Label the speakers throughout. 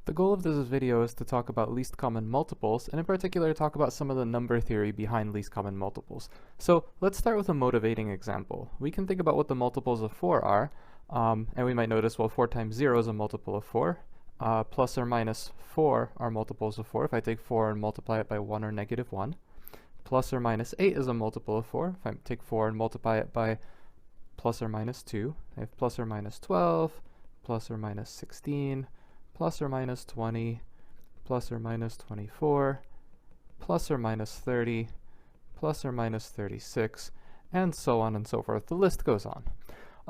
Speaker 1: The goal of this video is to talk about least common multiples, and in particular talk about some of the number theory behind least common multiples. So let's start with a motivating example. We can think about what the multiples of 4 are, and we might notice, well, 4 times 0 is a multiple of 4. Plus or minus 4 are multiples of 4. If I take 4 and multiply it by 1 or negative 1. Plus or minus 8 is a multiple of 4. If I take 4 and multiply it by plus or minus 2, I have plus or minus 12, plus or minus 16, plus or minus 20, plus or minus 24, plus or minus 30, plus or minus 36, and so on and so forth. The list goes on.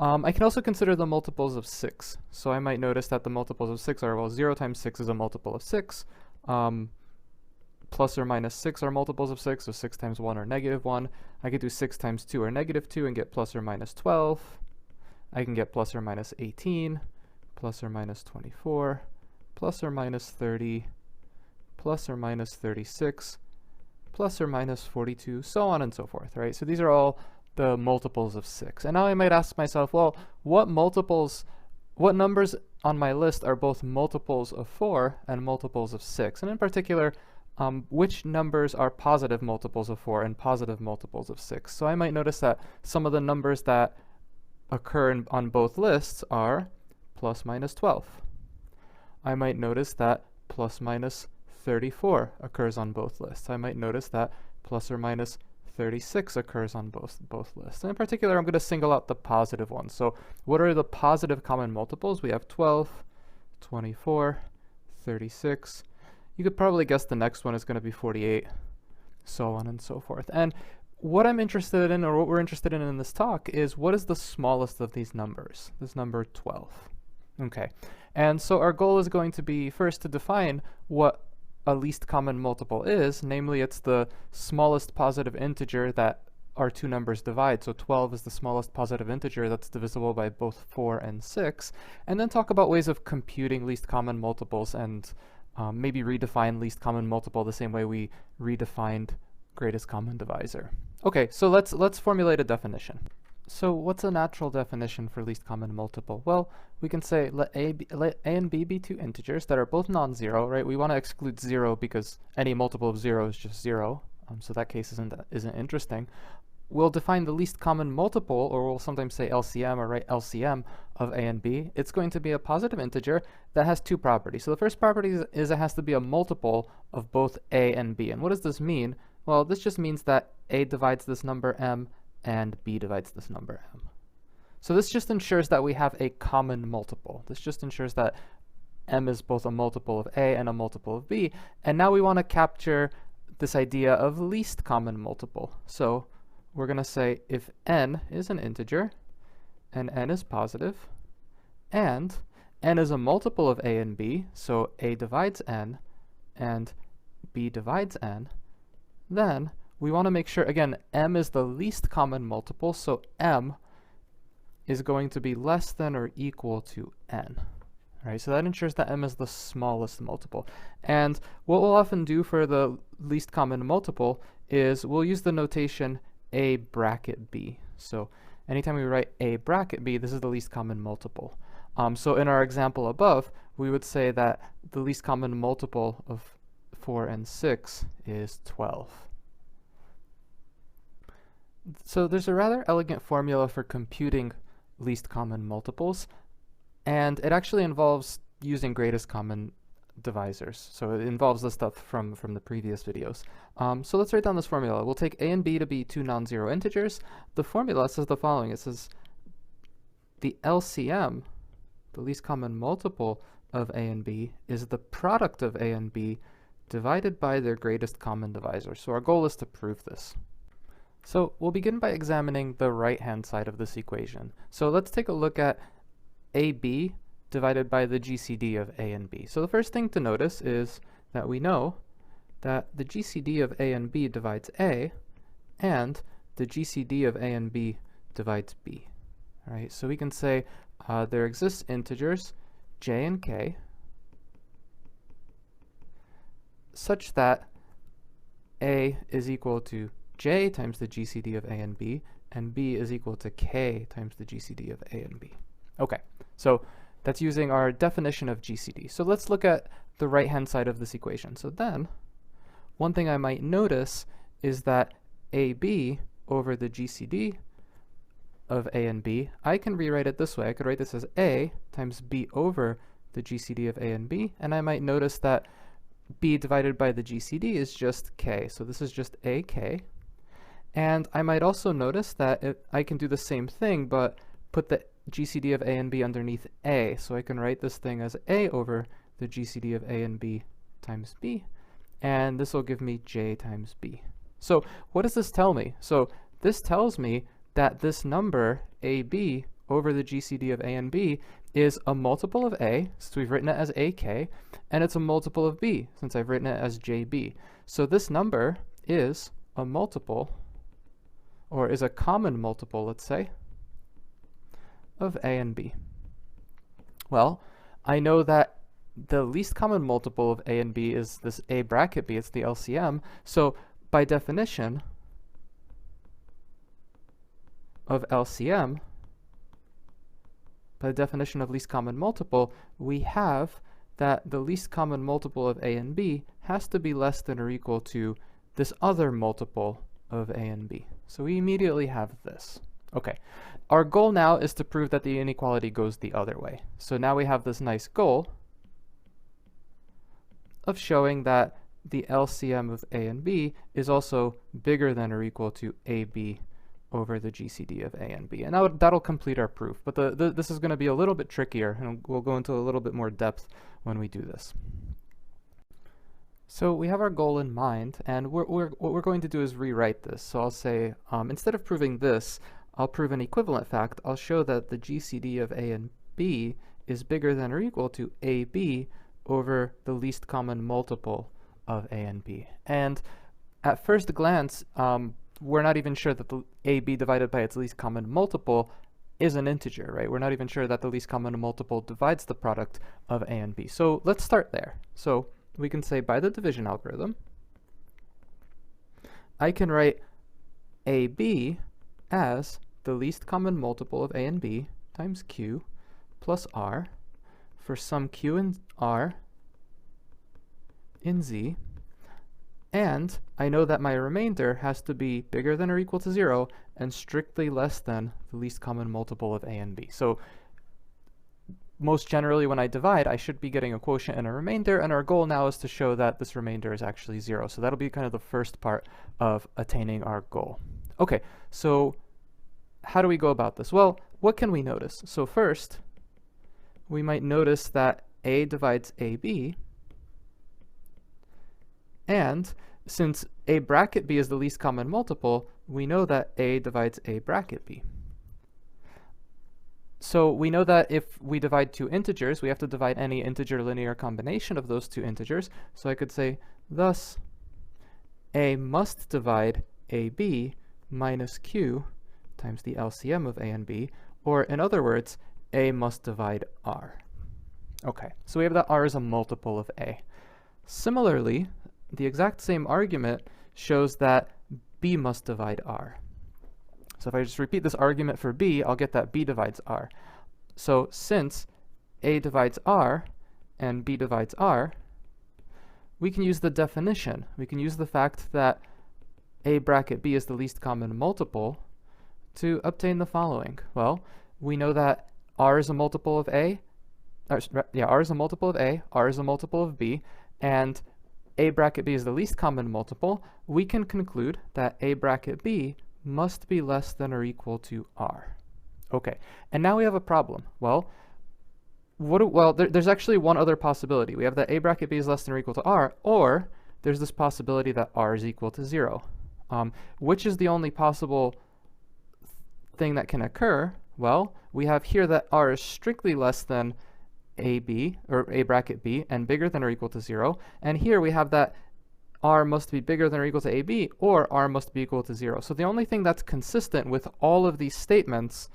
Speaker 1: I can also consider the multiples of 6. So I might notice that the multiples of 6 are, well, 0 times 6 is a multiple of 6. Plus or minus 6 are multiples of 6, so 6 times 1 or negative 1. I could do 6 times 2 or negative 2 and get plus or minus 12. I can get plus or minus 18, plus or minus 24, plus or minus 30, plus or minus 36, plus or minus 42, so on and so forth, right? So these are all the multiples of 6. And now I might ask myself, well, what numbers on my list are both multiples of 4 and multiples of 6? And in particular, which numbers are positive multiples of 4 and positive multiples of 6? So I might notice that some of the numbers that occur on both lists are plus minus 12. I might notice that plus minus 34 occurs on both lists. I might notice that plus or minus 36 occurs on both lists. And in particular, I'm going to single out the positive ones. So what are the positive common multiples? We have 12, 24, 36. You could probably guess the next one is going to be 48, so on and so forth. And what I'm interested in, or what we're interested in this talk, is what is the smallest of these numbers? This number 12. Okay, and so our goal is going to be first to define what a least common multiple is, namely it's the smallest positive integer that our two numbers divide. So 12 is the smallest positive integer that's divisible by both 4 and 6, and then talk about ways of computing least common multiples and maybe redefine least common multiple the same way we redefined greatest common divisor. Okay, so let's formulate a definition. So what's a natural definition for least common multiple? Well, we can say let a and b be two integers that are both non-zero, right? We want to exclude 0 because any multiple of 0 is just 0, so that case isn't interesting. We'll define the least common multiple, or we'll sometimes say LCM or write LCM of a and b. It's going to be a positive integer that has two properties. So the first property is it has to be a multiple of both a and b. And what does this mean? Well, this just means that a divides this number m and b divides this number m. So this just ensures that we have a common multiple. This just ensures that m is both a multiple of a and a multiple of b. And now we want to capture this idea of least common multiple. So we're going to say if n is an integer, and n is positive, and n is a multiple of a and b, so a divides n, and b divides n, then we want to make sure, again, m is the least common multiple, so m is going to be less than or equal to n. Right, so that ensures that m is the smallest multiple. And what we'll often do for the least common multiple is we'll use the notation a bracket b. So anytime we write a bracket b, this is the least common multiple. So in our example above, we would say that the least common multiple of 4 and 6 is 12. So there's a rather elegant formula for computing least common multiples, and it actually involves using greatest common divisors. So it involves the stuff from the previous videos. So let's write down this formula. We'll take a and b to be two non-zero integers. The formula says the following. It says the LCM, the least common multiple of a and b, is the product of a and b divided by their greatest common divisor. So our goal is to prove this. So we'll begin by examining the right-hand side of this equation. So let's take a look at AB divided by the GCD of a and b. So the first thing to notice is that we know that the GCD of a and b divides a, and the GCD of a and b divides b. All right, so we can say there exist integers j and k such that a is equal to j times the GCD of a and b is equal to k times the GCD of a and b. Okay, so That's using our definition of GCD. So let's look at the right-hand side of this equation. So then, one thing I might notice is that AB over the GCD of A and B, I can rewrite it this way. I could write this as A times B over the GCD of A and B, and I might notice that B divided by the GCD is just K. So this is just AK. And I might also notice that I can do the same thing, but put the GCD of A and B underneath A. So I can write this thing as A over the GCD of A and B times B, and this will give me J times B. So what does this tell me? So this tells me that this number, AB over the GCD of A and B, is a multiple of A, since we've written it as AK, and it's a multiple of B, since I've written it as JB. So this number is a multiple, or is a common multiple, let's say, of A and B. Well, I know that the least common multiple of A and B is this A bracket B, it's the LCM, so by definition of LCM, by the definition of least common multiple, we have that the least common multiple of A and B has to be less than or equal to this other multiple of A and B. So we immediately have this. Okay, our goal now is to prove that the inequality goes the other way. So now we have this nice goal of showing that the LCM of A and B is also bigger than or equal to AB over the GCD of A and B. And that'll complete our proof. But this is going to be a little bit trickier, and we'll go into a little bit more depth when we do this. So we have our goal in mind, and what we're going to do is rewrite this. So I'll say, instead of proving this, I'll prove an equivalent fact. I'll show that the GCD of A and B is bigger than or equal to AB over the least common multiple of A and B. And at first glance, we're not even sure that the AB divided by its least common multiple is an integer, right? We're not even sure that the least common multiple divides the product of A and B. So let's start there. So we can say by the division algorithm, I can write AB as the least common multiple of A and B times Q plus R for some Q and R in Z. And I know that my remainder has to be bigger than or equal to 0 and strictly less than the least common multiple of A and B. So most generally when I divide, I should be getting a quotient and a remainder, and our goal now is to show that this remainder is actually 0. So that'll be kind of the first part of attaining our goal. Okay, so how do we go about this? Well, what can we notice? So first, we might notice that A divides AB, and since A bracket B is the least common multiple, we know that A divides A bracket B. So we know that if we divide two integers, we have to divide any integer linear combination of those two integers. So I could say, thus, A must divide AB minus Q times the LCM of A and B, or in other words, A must divide R. Okay, so we have that R is a multiple of A. Similarly, the exact same argument shows that B must divide R. So if I just repeat this argument for B, I'll get that B divides R. So since A divides R and B divides R, we can use the definition. We can use the fact that A bracket B is the least common multiple to obtain the following. Well, we know that R is a multiple of A, R is a multiple of A, R is a multiple of B, and A bracket B is the least common multiple. We can conclude that A bracket B must be less than or equal to R. Okay, and now we have a problem. Well, there's actually one other possibility. We have that A bracket B is less than or equal to R, or there's this possibility that R is equal to 0. Which is the only possible thing that can occur? Well, we have here that R is strictly less than AB, or A bracket B, and bigger than or equal to 0. And here we have that R must be bigger than or equal to AB, or R must be equal to 0. So the only thing that's consistent with all of these statements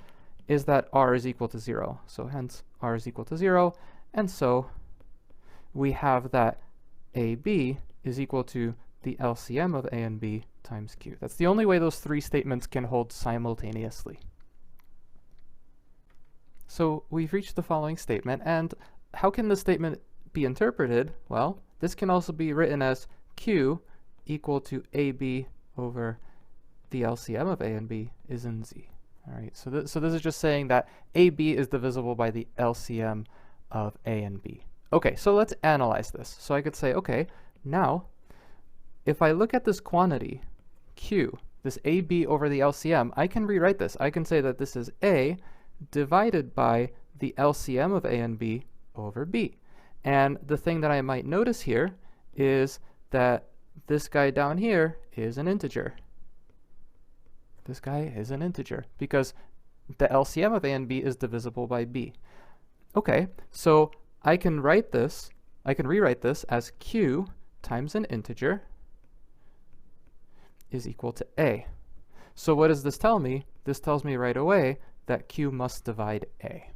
Speaker 1: is that R is equal to 0. So hence, R is equal to 0. And so we have that AB is equal to the LCM of A and B times Q. That's the only way those three statements can hold simultaneously. So we've reached the following statement, and how can the statement be interpreted? Well, this can also be written as Q equal to AB over the LCM of A and B is in Z. All right, so this is just saying that AB is divisible by the LCM of A and B. Okay, so let's analyze this. So I could say, okay, now, if I look at this quantity, Q, this AB over the LCM, I can rewrite this. I can say that this is A divided by the LCM of A and B over B. And the thing that I might notice here is that this guy down here is an integer. This guy is an integer because the LCM of A and B is divisible by B. Okay, so I can rewrite this as Q times an integer is equal to A. So what does this tell me? This tells me right away that Q must divide A.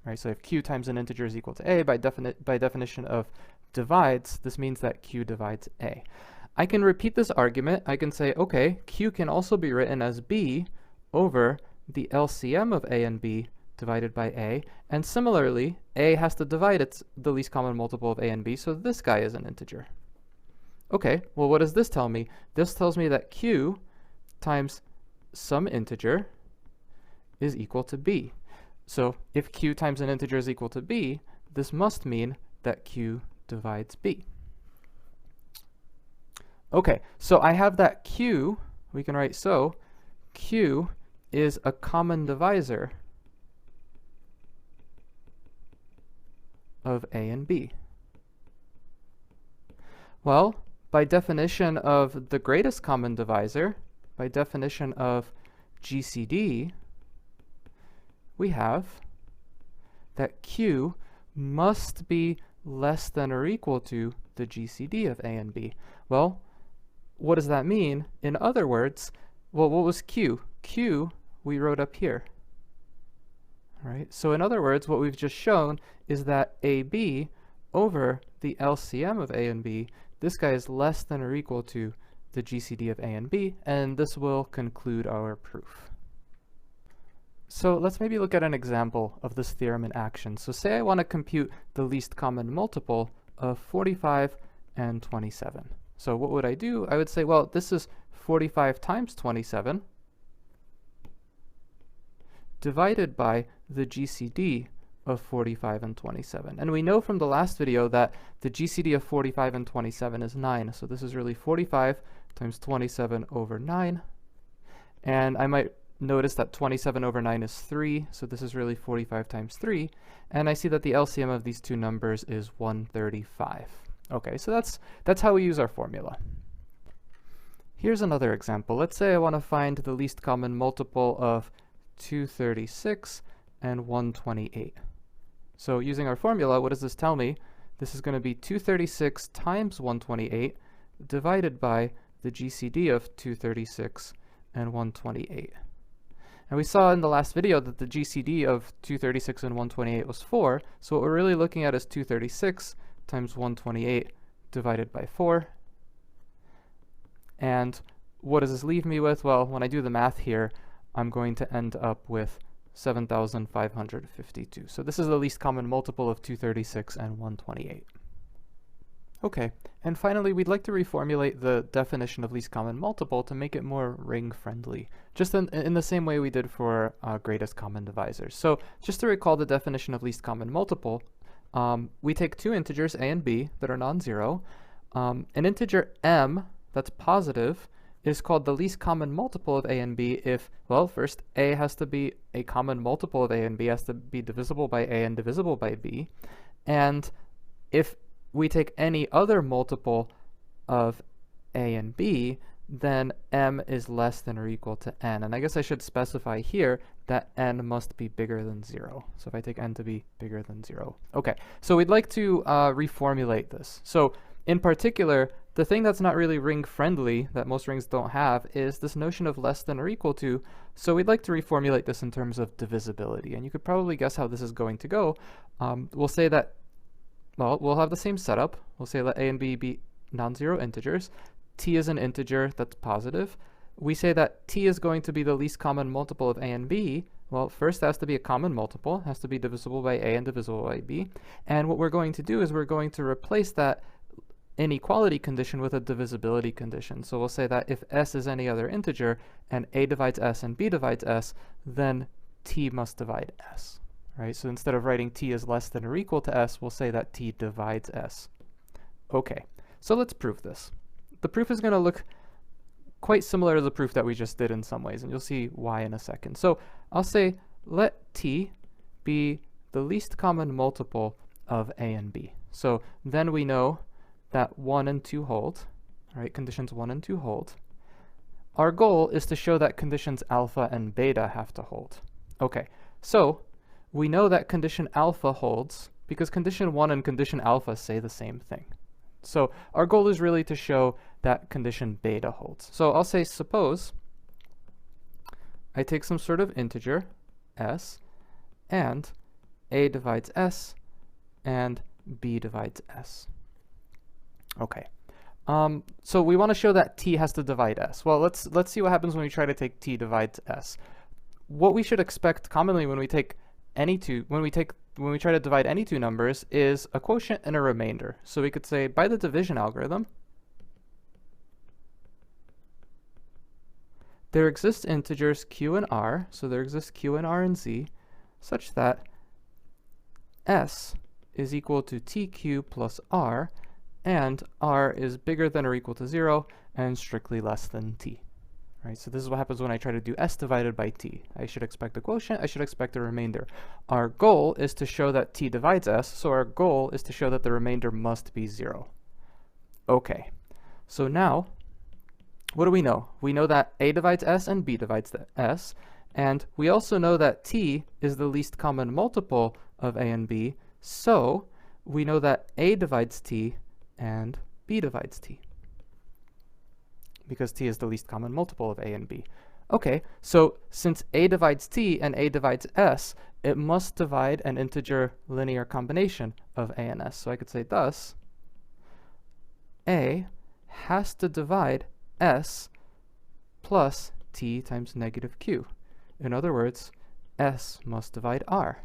Speaker 1: Right, so if Q times an integer is equal to A, by definition of divides, this means that Q divides A. I can repeat this argument. I can say, okay, Q can also be written as B over the LCM of A and B divided by A, and similarly, A has to divide the least common multiple of A and B, so this guy is an integer. Okay, well, what does this tell me? This tells me that Q times some integer is equal to B. So if Q times an integer is equal to B, this must mean that Q divides B. Okay, so I have that Q, we can write so, Q is a common divisor of A and B. Well, by definition of the greatest common divisor, by definition of GCD, we have that Q must be less than or equal to the GCD of A and B. Well, what does that mean? In other words, well, what was Q? Q we wrote up here. All right, so in other words, what we've just shown is that AB over the LCM of A and B, this guy is less than or equal to the GCD of A and B, and this will conclude our proof. So let's maybe look at an example of this theorem in action. So say I want to compute the least common multiple of 45 and 27. So what would I do? I would say, well, this is 45 times 27 divided by the GCD of 45 and 27. And we know from the last video that the GCD of 45 and 27 is 9. So this is really 45 times 27 over 9. And I might notice that 27 over 9 is 3. So this is really 45 times 3. And I see that the LCM of these two numbers is 135. Okay, so that's how we use our formula. Here's another example. Let's say I want to find the least common multiple of 236 and 128. So using our formula, what does this tell me? This is going to be 236 times 128 divided by the GCD of 236 and 128. And we saw in the last video that the GCD of 236 and 128 was 4, so what we're really looking at is 236 times 128 divided by 4. And what does this leave me with? Well, when I do the math here, I'm going to end up with 7,552. So this is the least common multiple of 236 and 128. Okay, and finally, we'd like to reformulate the definition of least common multiple to make it more ring-friendly, just in the same way we did for greatest common divisors. So just to recall the definition of least common multiple, we take two integers, a and b, that are non-zero. An integer m that's positive is called the least common multiple of a and b if, well, first, a has to be a common multiple of a and b, has to be divisible by a and divisible by b. And if we take any other multiple of a and b, then m is less than or equal to n. And I guess I should specify here that n must be bigger than 0. So if I take n to be bigger than 0. Okay, so we'd like to reformulate this. So in particular, the thing that's not really ring-friendly, that most rings don't have, is this notion of less than or equal to. So we'd like to reformulate this in terms of divisibility. And you could probably guess how this is going to go. We'll say that, well, we'll have the same setup. We'll say let a and b be non-zero integers. T is an integer that's positive. we say that t is going to be the least common multiple of a and b. Well, first it has to be a common multiple, it has to be divisible by a and divisible by b. And what we're going to do is we're going to replace that inequality condition with a divisibility condition. So we'll say that if s is any other integer and a divides s and b divides s, then t must divide s, right? So instead of writing t is less than or equal to s, we'll say that t divides s. Okay, so let's prove this. The proof is going to look quite similar to the proof that we just did in some ways, and you'll see why in a second. So I'll say let t be the least common multiple of a and b. So then we know that 1 and 2 hold, right? Conditions 1 and 2 hold. Our goal is to show that conditions alpha and beta have to hold. Okay, so we know that condition alpha holds because condition 1 and condition alpha say the same thing. So our goal is really to show that condition beta holds. So I'll say suppose I take some sort of integer, s, and a divides s, and b divides s. Okay, so we want to show that t has to divide s. Well, let's see what happens when we try to take t divides s. What we should expect commonly when we take any two, when we try to divide any two numbers is a quotient and a remainder. So we could say by the division algorithm, there exist integers q and r, so there exists q and r and z, such that s is equal to tq plus r, and r is bigger than or equal to 0 and strictly less than t. Right, so this is what happens when I try to do s divided by t. I should expect a quotient, I should expect a remainder. Our goal is to show that t divides s, so our goal is to show that the remainder must be 0. Okay, so now, what do we know? We know that a divides s and b divides s, and we also know that t is the least common multiple of a and b, so we know that a divides t and b divides t, because t is the least common multiple of a and b. Okay, so since a divides t and a divides s, it must divide an integer linear combination of a and s. So I could say thus, a has to divide s plus t times negative q. In other words, s must divide r.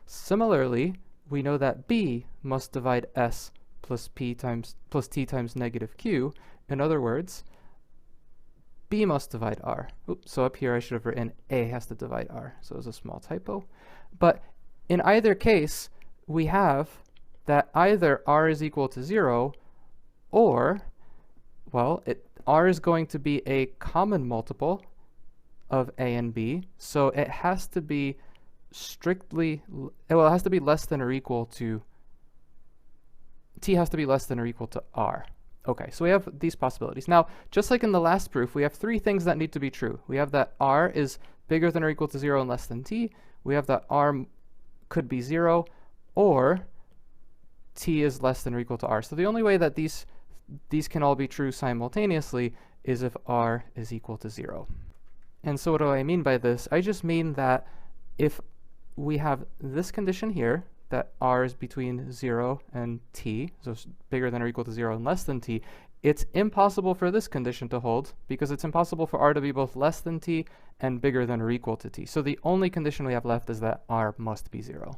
Speaker 1: Similarly, we know that b must divide s plus t times negative q. In other words, b must divide r. Oops, so up here I should have written a has to divide r. So it was a small typo. But in either case, we have that either r is equal to 0 or, well, r is going to be a common multiple of a and b. So it has to be strictly, well, it has to be less than or equal to, t has to be less than or equal to r. Okay, so we have these possibilities. Now, just like in the last proof, we have three things that need to be true. We have that r is bigger than or equal to 0 and less than t. We have that r could be 0, or t is less than or equal to r. So the only way that these can all be true simultaneously is if r is equal to 0. And so what do I mean by this? I just mean that if we have this condition here, that r is between 0 and t, so it's bigger than or equal to 0 and less than t, it's impossible for this condition to hold because it's impossible for r to be both less than t and bigger than or equal to t. So the only condition we have left is that r must be 0.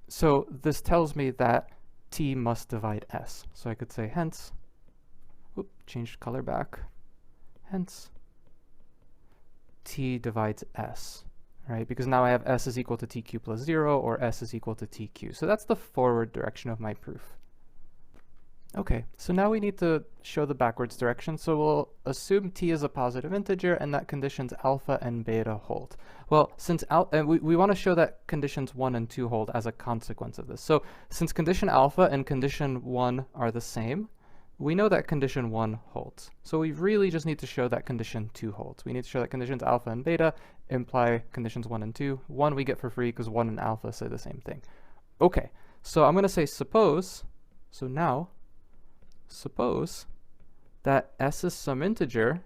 Speaker 1: So this tells me that t must divide s. So I could say hence, change color back, hence t divides s. Right, because now I have s is equal to tq plus 0 or s is equal to tq. So that's the forward direction of my proof. Okay, so now we need to show the backwards direction. So we'll assume t is a positive integer and that conditions alpha and beta hold. Well, since we want to show that conditions 1 and 2 hold as a consequence of this. So since condition alpha and condition 1 are the same, we know that condition 1 holds. So we really just need to show that condition 2 holds. We need to show that conditions alpha and beta imply conditions 1 and 2. 1 we get for free because 1 and alpha say the same thing. Okay, so I'm going to say suppose, so now, suppose that s is some integer,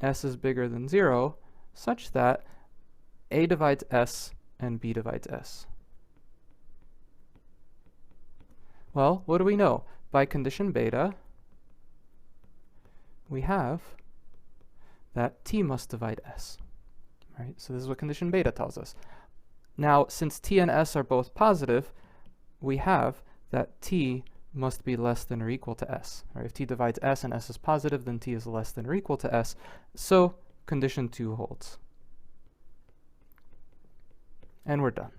Speaker 1: s is bigger than 0, such that a divides s and b divides s. Well, what do we know? By condition beta, we have that t must divide s. Right? So this is what condition beta tells us. Now, since t and s are both positive, we have that t must be less than or equal to s. Right? If t divides s and s is positive, then t is less than or equal to s. So condition 2 holds. And we're done.